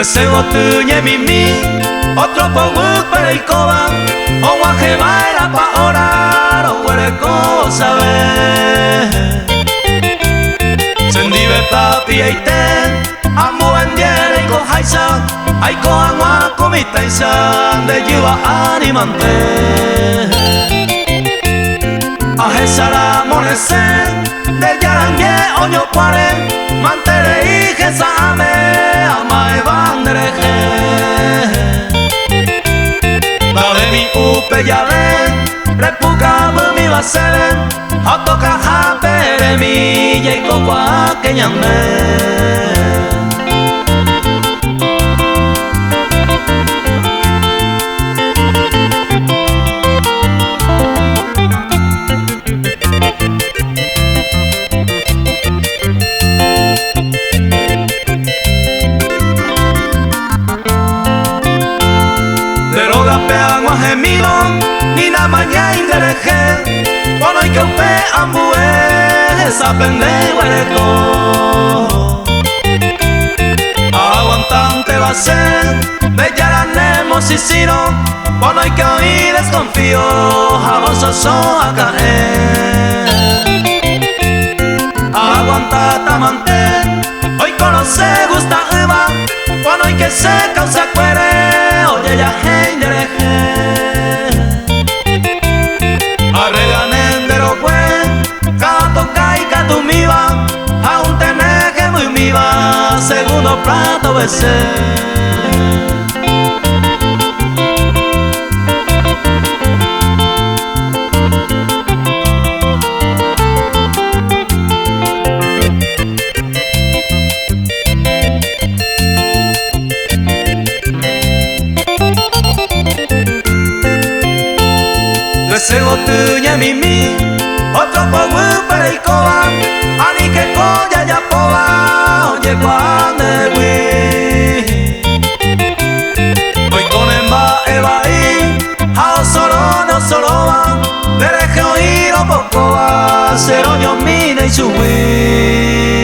Deseo tu mimi, otro pogut para el coba, o guaje baila pa orar, o huele cosa ve. Sendive papi y ten, amo vendiera y cojaisa, ay coagua comita y san, de yuva animante. Ajesara monesen, de yarangue oño pare, mantere y jesame, ama evandereje. Vale mi upe ya ven, repuca mi baseren, otoka japere mi yeiko kwa kenyame. Ni na mañana indereje, bueno y que upe ambue, esa pende hueco. Aguantante va a ser, de yaranemos y sino, bueno y que hoy desconfío, jabososo a caer. Aguanta tamante, hoy conoce gusta eva, bueno y que se causa cuere, oye ya indereje. Aún tenés que muy miva, segundo plato besé. Deseo tu mimi, otro poco para el coba, ani que coya ya poba, oye cuando wi. Hoy con emba eva y, a solo no solo va, dereje oír o poco va, ser oño mine y subir.